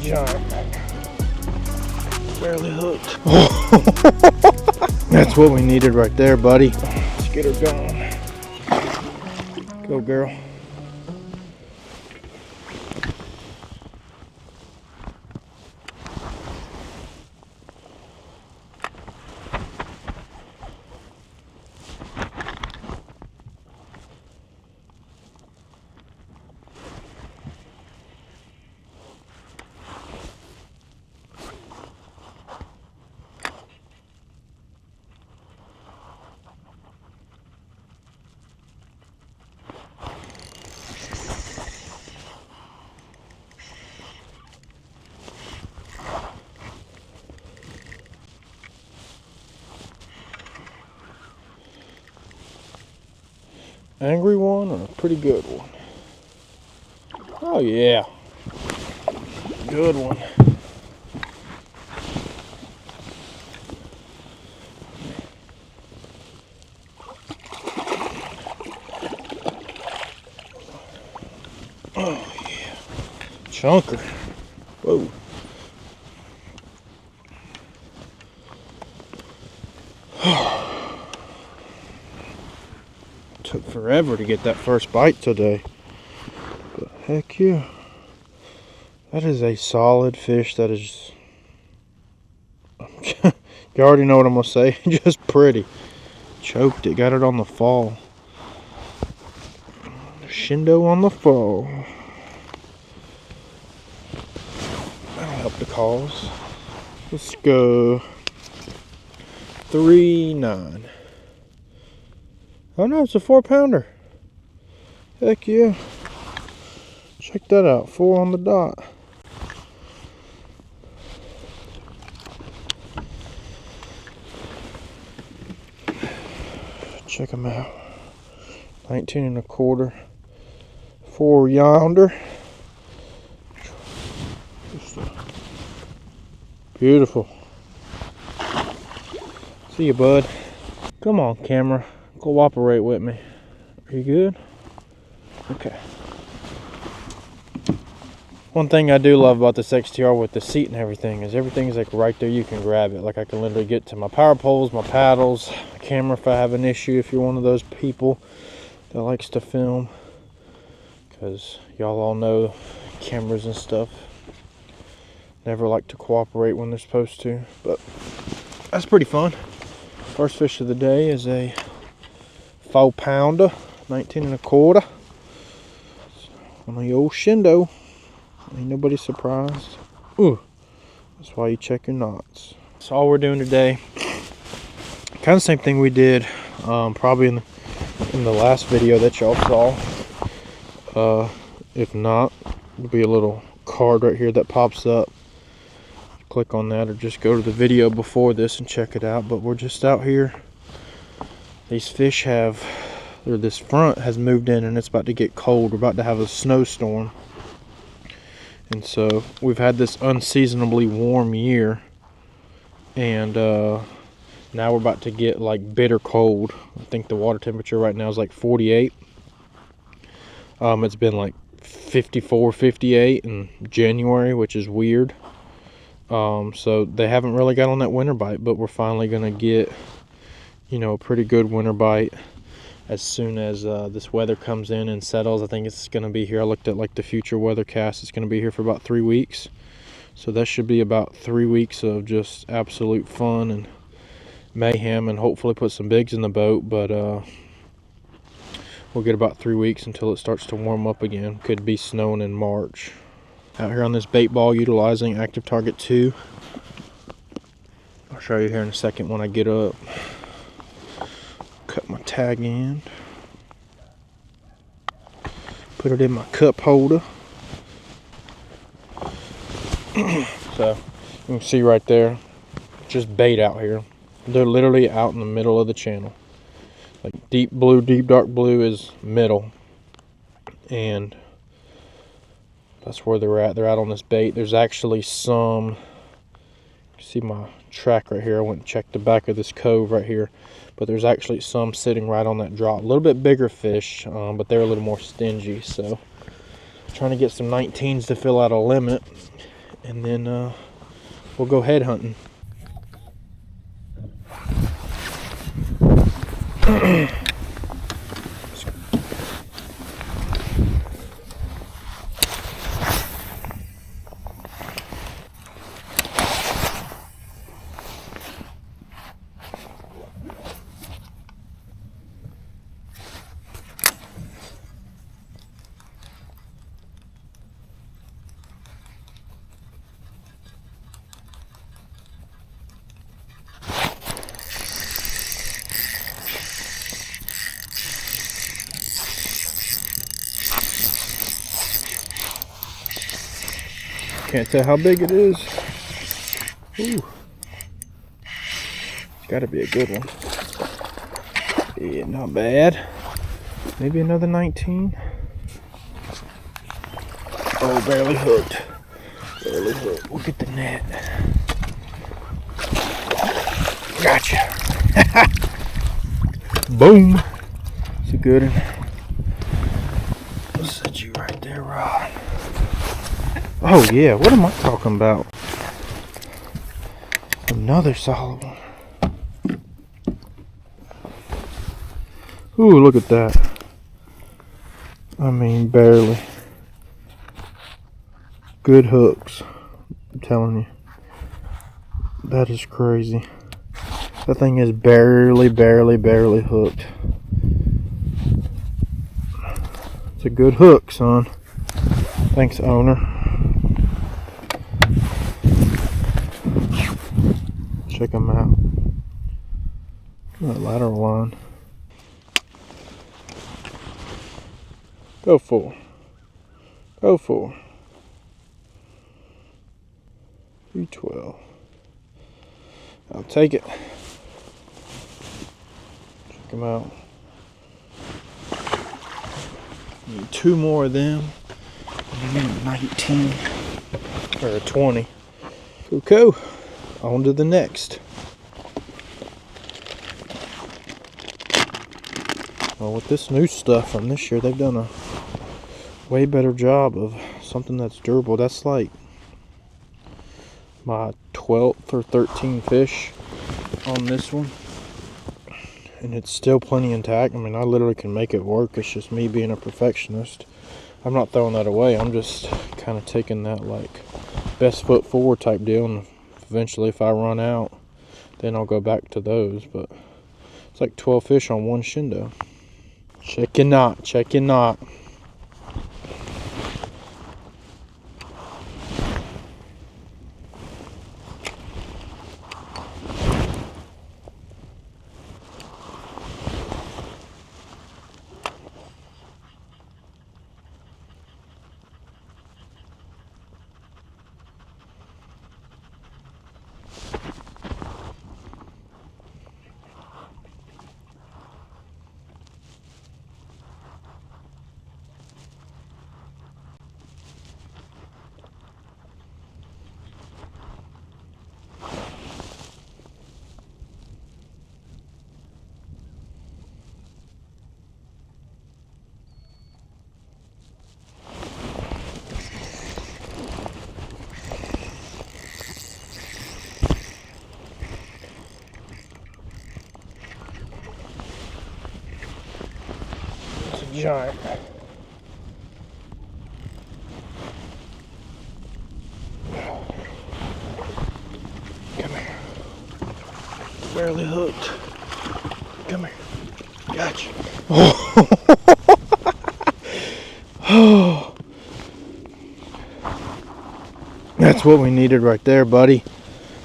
giant. Barely hooked. That's what we needed right there, buddy. Let's get her going. Go, girl. Angry one or a pretty good one? Oh yeah, good one. Oh yeah, chunker. Whoa. Took forever to get that first bite today, but heck yeah, that is a solid fish. That is, you already know what I'm gonna say. Just pretty. Choked it, got it on the fall. Shindo on the fall. That'll help the cause. Let's go 3.9. Oh no, it's a 4-pounder. Heck yeah. Check that out, 4 on the dot. Check them out. 19 1/4. 4 yonder. Beautiful. See you, bud. Come on, camera. Cooperate with me. Are you good? Okay. One thing I do love about this XTR with the seat and everything is everything's like right there. You can grab it. Like I can literally get to my power poles, my paddles, my camera if I have an issue. If you're one of those people that likes to film, because y'all all know cameras and stuff never like to cooperate when they're supposed to. But that's pretty fun. First fish of the day is a 4-pounder, 19 1/4. On the old Shindo. Ain't nobody surprised. Ooh, that's why you check your knots. That's all we're doing today. Kind of same thing we did probably in the last video that y'all saw. If not, there'll be a little card right here that pops up. Click on that or just go to the video before this and check it out. But we're just out here. These fish have, or this front has moved in and it's about to get cold. We're about to have a snowstorm. And so we've had this unseasonably warm year. And now we're about to get like bitter cold. I think the water temperature right now is like 48. It's been like 54, 58 in January, which is weird. So they haven't really got on that winter bite, but we're finally gonna get, you know, a pretty good winter bite as soon as this weather comes in and settles. I think it's gonna be here. I looked at like the future weathercast. It's gonna be here for about 3 weeks. So that should be about 3 weeks of just absolute fun and mayhem, and hopefully put some bigs in the boat. But we'll get about 3 weeks until it starts to warm up again. Could be snowing in March. Out here on this bait ball utilizing Active Target 2. I'll show you here in a second when I get up. Cut my tag end. Put it in my cup holder. So you can see right there, just bait out here. They're literally out in the middle of the channel. Like deep blue, deep dark blue is middle. And that's where they're at. They're out on this bait. There's actually some, you see my track right here. I went and checked the back of this cove right here. But there's actually some sitting right on that drop. A little bit bigger fish, but they're a little more stingy. So trying to get some 19s to fill out a limit. and then we'll go head hunting. Can't tell how big it is. Ooh. It's gotta be a good one. Yeah, not bad. Maybe another 19. Oh, barely hooked. Barely hooked. We'll get the net. Gotcha. Boom. It's a good one. I'll set you right there, Rod. Oh yeah, what am I talking about? Another solid one. Ooh, look at that. I mean, barely. Good hooks. I'm telling you. That is crazy. That thing is barely hooked. It's a good hook, son. Thanks, owner. Check them out. That lateral line. Go for. Go for. 312. I'll take it. Check them out. Need 2 more of them. And then a 19 or a 20. Cool. On to the next. Well, with this new stuff from this year, they've done a way better job of something that's durable. That's like my 12th or 13th fish on this one, and it's still plenty intact. I mean, I literally can make it work. It's just me being a perfectionist. I'm not throwing that away. I'm just kind of taking that like best foot forward type deal, and eventually if I run out, then I'll go back to those. But it's like 12 fish on one Shindo. Check your knot, check your knot. Giant. Come here. Barely hooked. Come here. Gotcha. Oh. That's what we needed right there, buddy.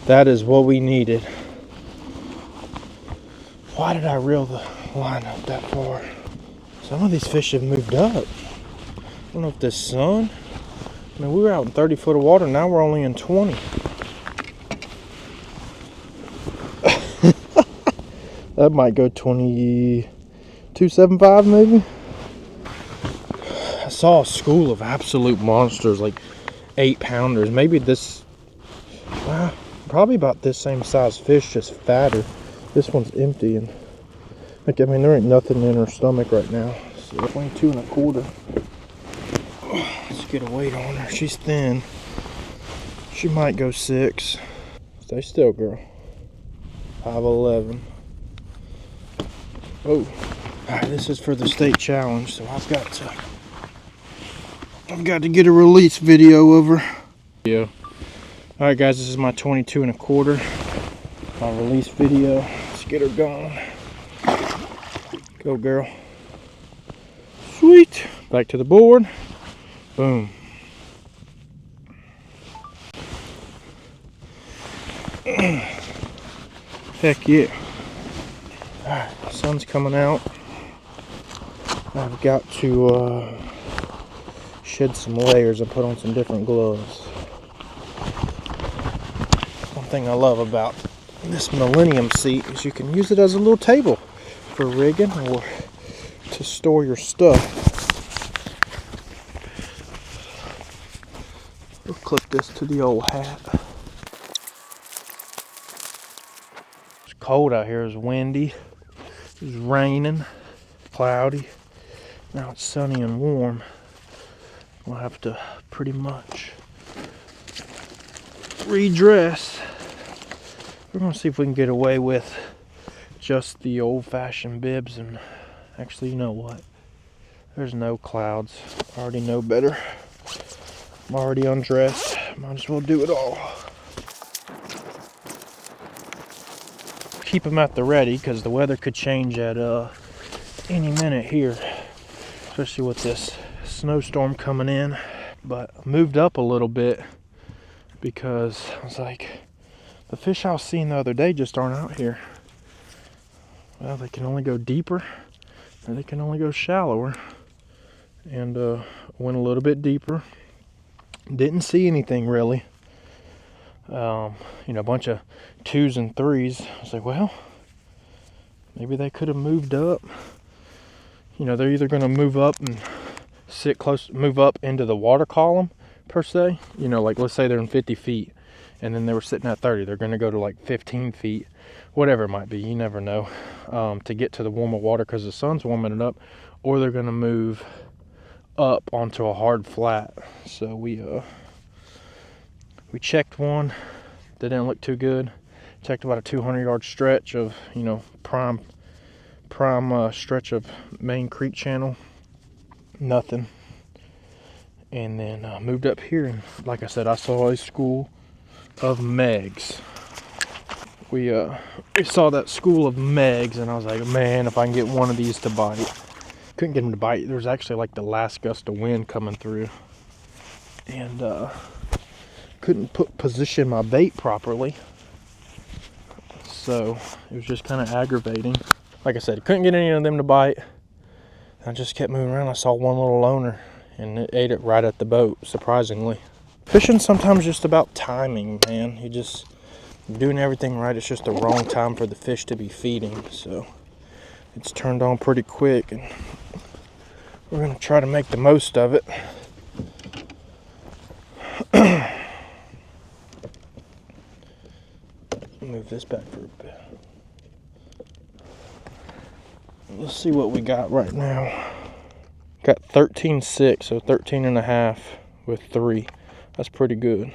That is what we needed. Why did I reel the line up that far? Some of these fish have moved up. I don't know if this sun. I mean, we were out in 30 foot of water. Now we're only in 20. That might go 22.75 maybe. I saw a school of absolute monsters, like 8-pounders. Maybe this, probably about this same size fish, just fatter. This one's empty, and like, I mean, there ain't nothing in her stomach right now. So 22.25. Let's get a weight on her. She's thin. She might go 6. Stay still, girl. 5'11". Oh, all right, this is for the state challenge, so I've got to get a release video over. Yeah. All right, guys, this is my 22 1/4. My release video. Let's get her going. Go, girl. Sweet. Back to the board. Boom. Heck yeah. Alright, the sun's coming out. I've got to shed some layers and put on some different gloves. One thing I love about this Millennium seat is you can use it as a little table for rigging or to store your stuff. We'll clip this to the old hat. It's cold out here. It's windy. It's raining. Cloudy. Now it's sunny and warm. We'll have to pretty much redress. We're going to see if we can get away with just the old-fashioned bibs. And actually, you know what? There's no clouds. I already know better. I'm already undressed. Might as well do it all. Keep them at the ready because the weather could change at any minute here, especially with this snowstorm coming in. But I moved up a little bit because I was like, the fish I was seeing the other day just aren't out here. Well, they can only go deeper or they can only go shallower. And went a little bit deeper. Didn't see anything really. A bunch of 2s and 3s. I was like, well, maybe they could have moved up. They're either going to move up and move up into the water column per se. Like let's say they're in 50 feet and then they were sitting at 30. They're going to go to like 15 feet, whatever it might be. You never know, to get to the warmer water because the sun's warming it up, or they're going to move up onto a hard flat. So we checked one that didn't look too good. Checked about a 200-yard stretch of prime stretch of main creek channel. Nothing. And then moved up here, and like I said, I saw a school of Megs. We saw that school of Megs, and I was like, man, if I can get one of these to bite. Couldn't get them to bite. There was actually like the last gust of wind coming through, and couldn't position my bait properly, so it was just kind of aggravating. Like I said, couldn't get any of them to bite. I just kept moving around. I saw one little loner and it ate it right at the boat, surprisingly. Fishing sometimes just about timing, man. You're doing everything right. It's just the wrong time for the fish to be feeding, so it's turned on pretty quick, and we're going to try to make the most of it. Move this back for a bit. Let's see what we got right now. Got 13.6, so 13.5 with 3. That's pretty good.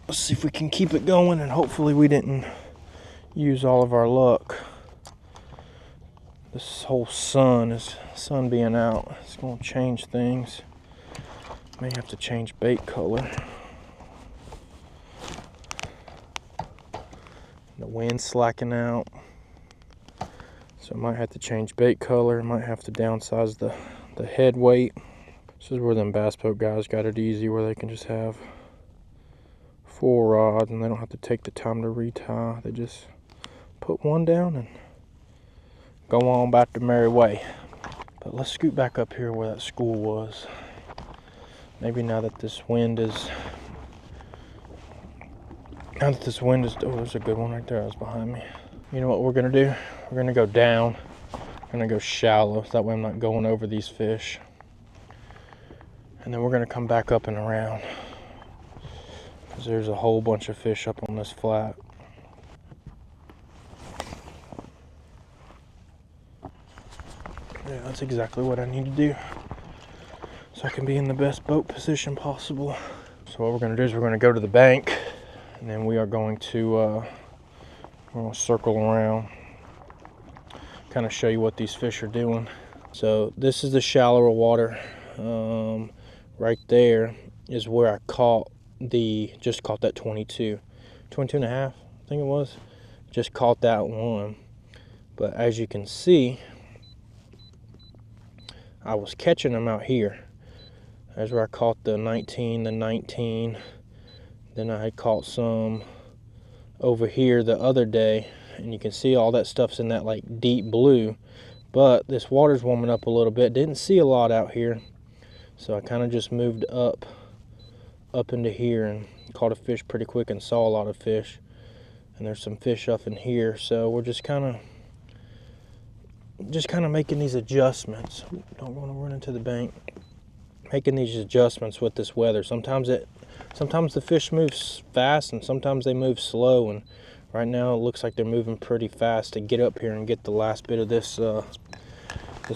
Let's see if we can keep it going, and hopefully we didn't use all of our luck. This whole sun being out, it's going to change things. May have to change bait color. The wind's slacking out, so I might have to change bait color. I might have to downsize the head weight. This is where them bass boat guys got it easy, where they can just have 4 rods and they don't have to take the time to retie. They just put one down and go on about their merry way. But let's scoot back up here where that school was. Maybe now that this wind is... oh, there's a good one right there. That was behind me. You know what we're going to do? We're going to go down. We're going to go shallow. So that way I'm not going over these fish. And then we're going to come back up and around, because there's a whole bunch of fish up on this flat. Yeah, that's exactly what I need to do, so I can be in the best boat position possible. So what we're going to do is we're going to go to the bank. And then we are going to circle around, kind of show you what these fish are doing. So this is the shallower water. Right there is where I just caught that 22 and a half, I think it was. Just caught that one. But as you can see, I was catching them out here. That's where I caught the 19. Then I had caught some over here the other day, and you can see all that stuff's in that like deep blue. But this water's warming up a little bit. Didn't see a lot out here, so I kind of just moved up into here and caught a fish pretty quick and saw a lot of fish. And there's some fish up in here, so we're just kind of making these adjustments. Don't want to run into the bank. Making these adjustments with this weather. Sometimes the fish moves fast and sometimes they move slow, and right now it looks like they're moving pretty fast to get up here and get the last bit of this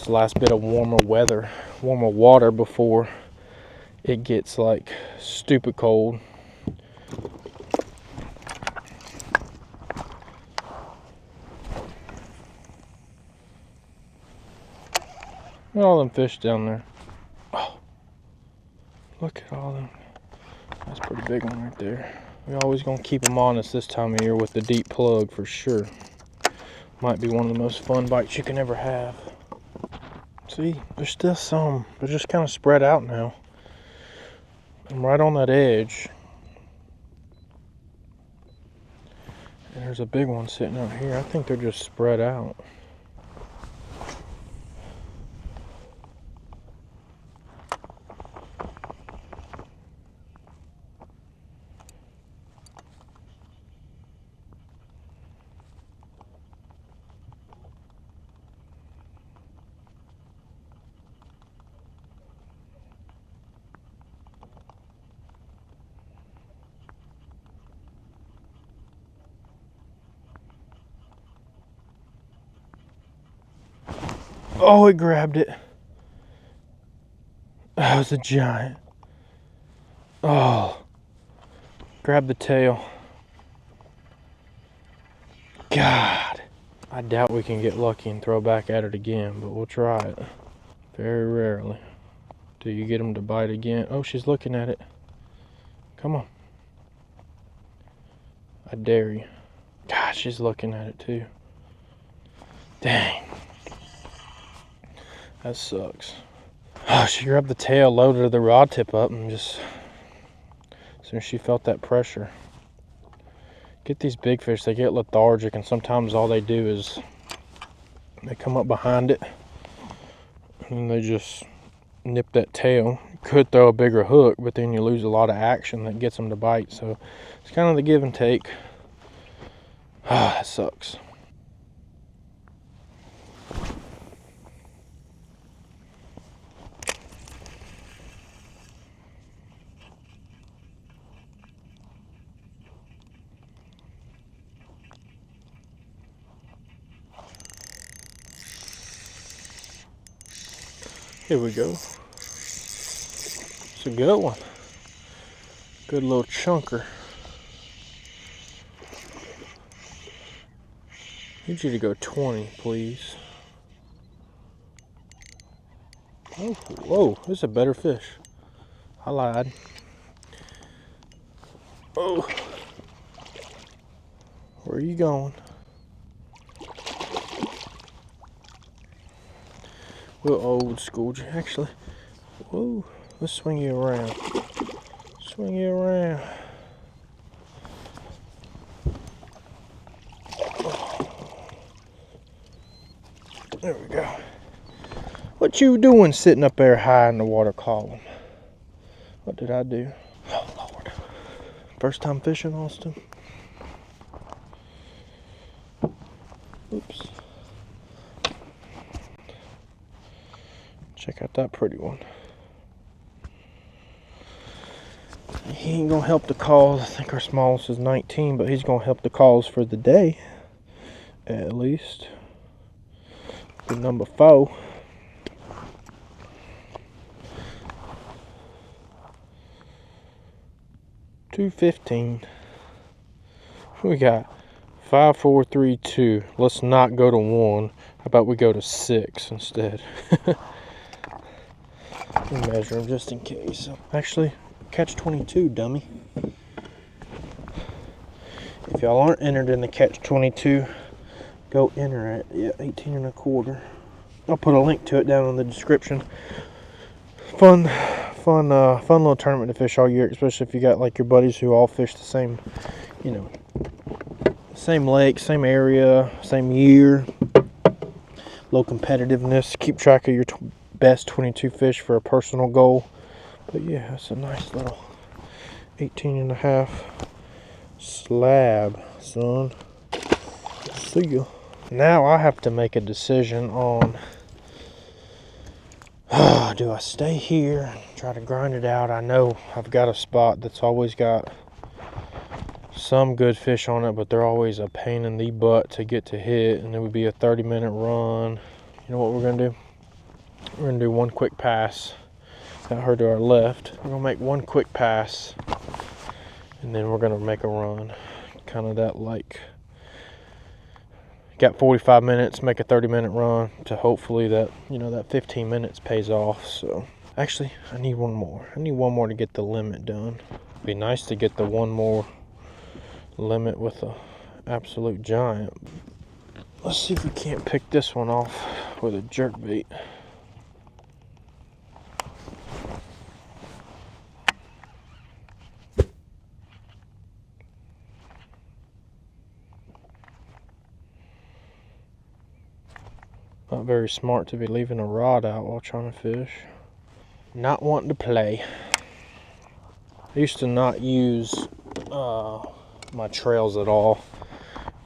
last bit of warmer water before it gets like stupid cold. Look at all them fish down there. Oh, look at all them. That's a pretty big one right there. We're always gonna keep them on us this time of year with the deep plug for sure. Might be one of the most fun bites you can ever have. See, there's still some. They're just kind of spread out now. I'm right on that edge. And there's a big one sitting out here. I think they're just spread out. Oh, it grabbed it. That was a giant. Oh, grab the tail. God, I doubt we can get lucky and throw back at it again, but we'll try it. Very rarely do you get them to bite again. Oh, she's looking at it. Come on. I dare you. God, she's looking at it too. Dang. That sucks. Oh, she grabbed the tail, loaded the rod tip up, and just as soon as she felt that pressure. Get these big fish, they get lethargic, and sometimes all they do is they come up behind it and they just nip that tail. You could throw a bigger hook, but then you lose a lot of action that gets them to bite. So it's kind of the give and take. Ah, that sucks. Here we go. It's a good one. Good little chunker. Need you to go 20, please. Oh, whoa, this is a better fish. I lied. Oh, where are you going? We'll old school you, actually. Whoa, let's swing you around. Swing you around. There we go. What you doing sitting up there high in the water column? What did I do? Oh, Lord. First time fishing, Austin? Oops. Check out that pretty one. He ain't gonna help the cause. I think our smallest is 19, but he's gonna help the cause for the day, at least. The number 4. $2.15. We got 5, 4, 3, 2. Let's not go to 1. How about we go to 6 instead? Measure them just in case. Actually, catch 22, dummy. If y'all aren't entered in the catch 22, go enter it. Yeah, 18 1/4. I'll put a link to it down in the description. Fun little tournament to fish all year, especially if you got like your buddies who all fish the same, you know, same lake, same area, same year. Low competitiveness. Keep track of your best 22 fish for a personal goal. But yeah, it's a nice little 18 1/2 slab, son. See ya. Now I have to make a decision on, do I stay here and try to grind it out? I know I've got a spot that's always got some good fish on it, but they're always a pain in the butt to get to hit, and it would be a 30-minute run. You know what we're gonna do? We're gonna do one quick pass. Got her to our left. We're gonna make one quick pass, and then we're gonna make a run. Kind of that, like, got 45 minutes, make a 30-minute run to hopefully that, you know, that 15 minutes pays off. So actually, I need one more. I need one more to get the limit done. It'd be nice to get the one more limit with a absolute giant. Let's see if we can't pick this one off with a jerk bait. Not very smart to be leaving a rod out while trying to fish. Not wanting to play. I used to not use my trails at all,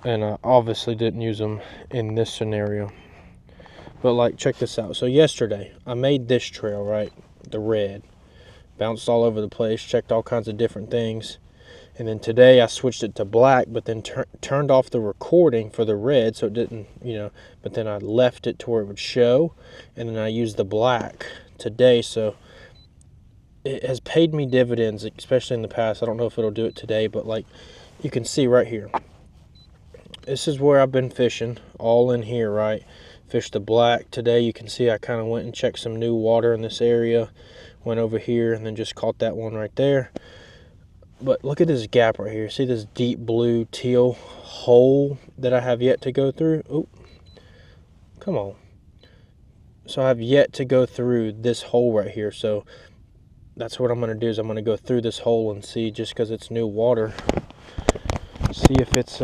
and I obviously didn't use them in this scenario. But like, check this out. So yesterday I made this trail, right? The red. Bounced all over the place, checked all kinds of different things. And then today I switched it to black, but then turned off the recording for the red so it didn't, you know, but then I left it to where it would show, and then I used the black today. So it has paid me dividends, especially in the past. I don't know if it'll do it today, but like, you can see right here. This is where I've been fishing, all in here, right? Fished the black today. You can see I kind of went and checked some new water in this area. Went over here and then just caught that one right there. But look at this gap right here. See this deep blue teal hole that I have yet to go through? Oh, come on. So I have yet to go through this hole right here. So that's what I'm going to do, is I'm going to go through this hole and see, just because it's new water, see if it's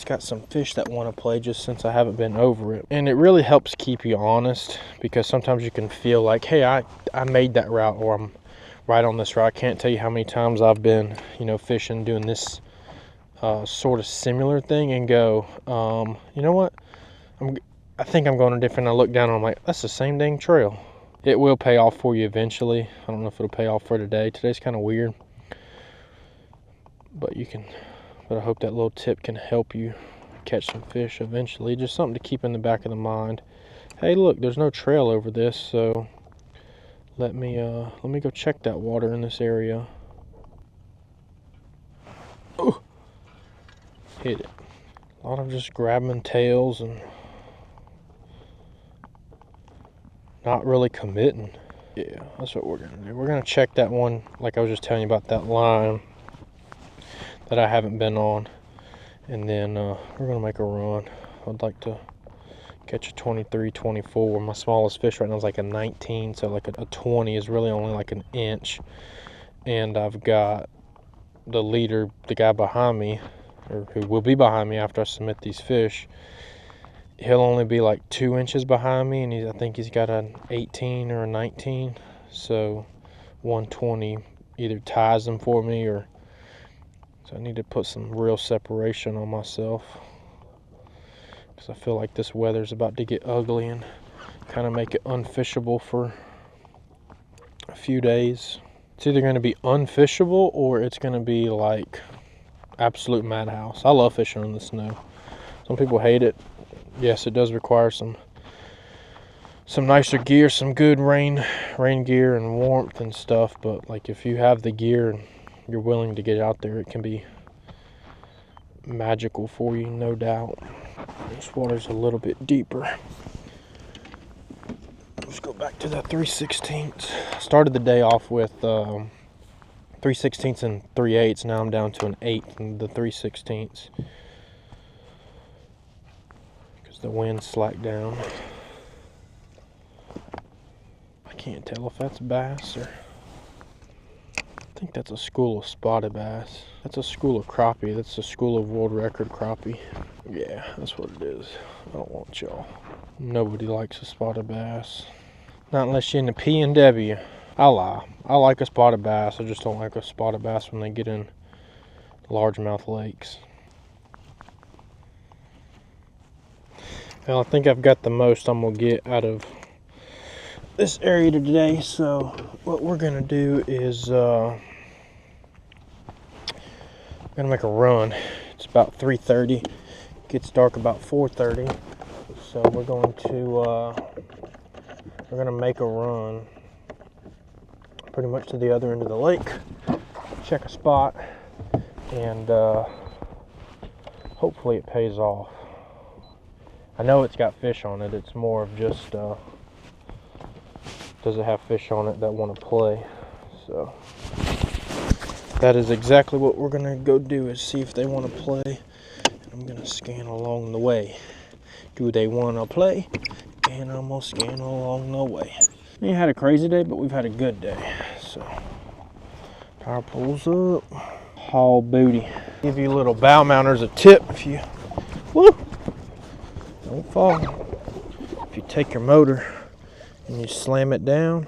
got some fish that want to play, just since I haven't been over it. And it really helps keep you honest, because sometimes you can feel like, hey, I made that route, or I'm right on this route. I can't tell you how many times I've been, you know, fishing, doing this sort of similar thing, and go, you know what, I think I'm going a different. I look down and I'm like, that's the same dang trail. It will pay off for you eventually. I don't know if it'll pay off for today. Today's kind of weird, but I hope that little tip can help you catch some fish eventually. Just something to keep in the back of the mind. Hey, look, there's no trail over this, so let me go check that water in this area. Oh, hit it. A lot of just grabbing tails and not really committing. Yeah, that's what we're gonna do. We're gonna check that one, like I was just telling you about that line that I haven't been on, and then we're gonna make a run. I'd like to catch a 23, 24. My smallest fish right now is like a 19, so like a 20 is really only like an inch. And I've got the leader, the guy behind me, or who will be behind me after I submit these fish. He'll only be like 2 inches behind me, and I think he's got an 18 or a 19. So 120 either ties them for me, or so I need to put some real separation on myself, because I feel like this weather's about to get ugly and kind of make it unfishable for a few days. It's either going to be unfishable, or it's going to be like absolute madhouse. I love fishing in the snow. Some people hate it. Yes, it does require some nicer gear, some good rain gear and warmth and stuff, but like, if you have the gear and you're willing to get out there, it can be magical for you, no doubt. This water's a little bit deeper. Let's go back to that 3/16. Started the day off with 3/16 and 3/8. Now I'm down to an 8 in the 3/16 because the wind slacked down. I can't tell if that's bass or I think that's a school of spotted bass. That's a school of crappie. That's a school of world record crappie. Yeah, that's what it is. I don't want y'all. Nobody likes a spotted bass. Not unless you're in the PNW. I lie. I like a spotted bass. I just don't like a spotted bass when they get in largemouth lakes. Well, I think I've got the most I'm gonna get out of this area today. So what we're gonna do is gonna make a run. It's about 3:30. Gets dark about 4:30. So we're gonna make a run pretty much to the other end of the lake, check a spot, and hopefully it pays off. I know it's got fish on it. It's more of just does it have fish on it that want to play. So that is exactly what we're gonna go do, is see if they want to play. And I'm gonna scan along the way. Do they want to play? And I'm gonna scan along the way. We had a crazy day, but we've had a good day. So power pulls up, haul booty. Give you little bow mounters a tip if you don't fall. If you take your motor and you slam it down,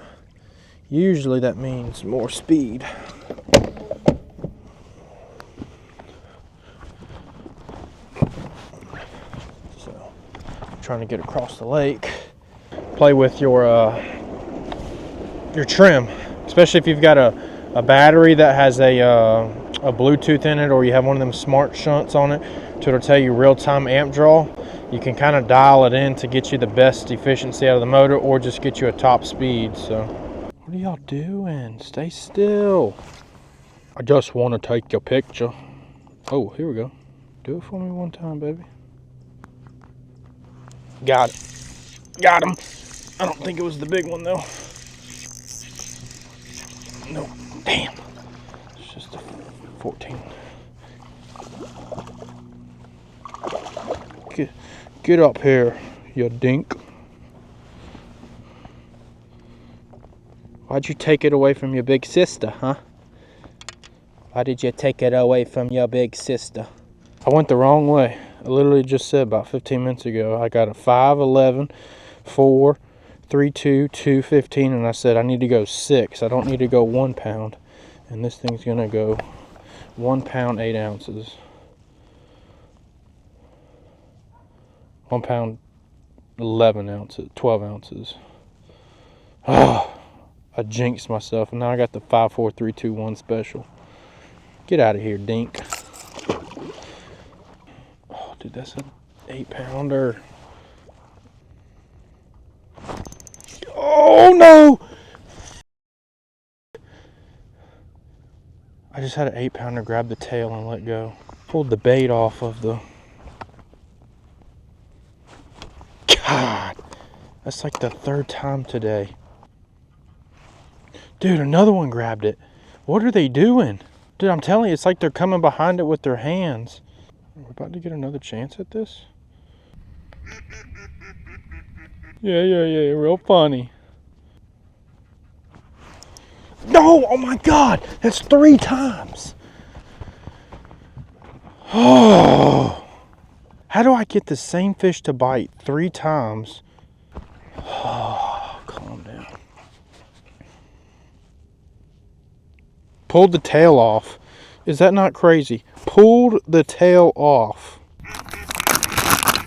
usually that means more speed. So trying to get across the lake. Play with your trim, especially if you've got a battery that has a Bluetooth in it, or you have one of them smart shunts on it, so it'll tell you real-time amp draw. You can kind of dial it in to get you the best efficiency out of the motor, or just get you a top speed. So what are y'all doing? Stay still. I just want to take your picture. Oh, here we go. Do it for me one time, baby. Got it. Got him. I don't think it was the big one though. No, damn. It's just a 14. Get up here, you dink. Why'd you take it away from your big sister, huh? Why did you take it away from your big sister? I went the wrong way. I literally just said about 15 minutes ago, I got a 5, 11, 4, 3, 2, 2, 15, and I said I need to go 6. I don't need to go 1 pound. And this thing's gonna go 1 pound, 8 ounces. 1 pound, 11 ounces, 12 ounces. Oh, I jinxed myself, and now I got the 5, 4, 3, 2, 1 special. Get out of here, dink. Oh, dude, that's an 8 pounder. Oh no! I just had an 8 pounder grab the tail and let go. Pulled the bait off of the... God, that's like the 3rd time today. Dude, another one grabbed it. What are they doing? Dude, I'm telling you, it's like they're coming behind it with their hands. We're about to get another chance at this. Yeah, real funny. No, oh my God, that's 3 times. Oh. How do I get the same fish to bite 3 times? Oh, calm down. Pulled the tail off. Is that not crazy? Pulled the tail off.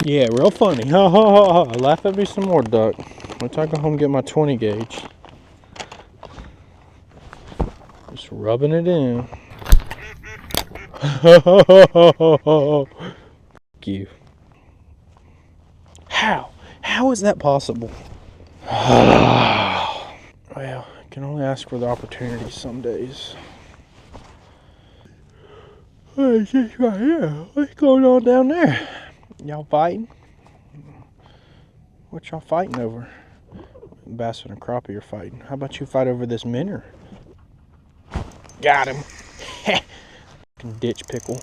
Yeah, real funny. Ha ha ha ha. Laugh at me some more, duck. Once I go home and get my 20 gauge. Just rubbing it in. You. How is that possible? Well, I can only ask for the opportunity some days. What is this right here? What's going on down there? Y'all fighting? What y'all fighting over? Bass and a crappie are fighting. How about you fight over this minnow? Got him. Ditch pickle.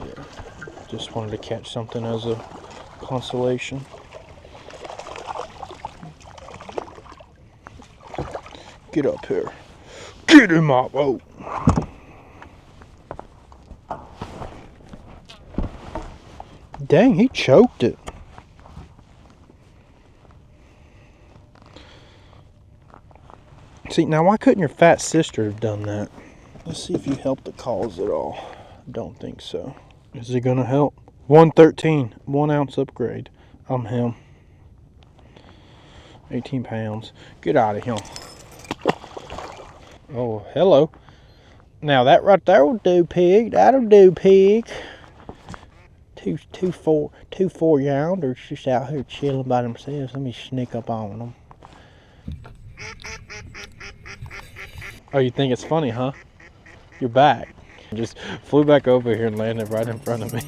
Yeah. Just wanted to catch something as a consolation. Get up here. Get in my boat. Dang, he choked it. See, now why couldn't your fat sister have done that? Let's see if you helped the cause at all. Don't think so. Is it gonna help? 113, 1 ounce upgrade. I'm him. 18 pounds. Get out of here. Oh, hello. Now that right there will do, pig. That'll do, pig. Two 4-younders just out here chilling by themselves. Let me sneak up on them. Oh, you think it's funny, huh? You're back. Just flew back over here and landed right in front of me.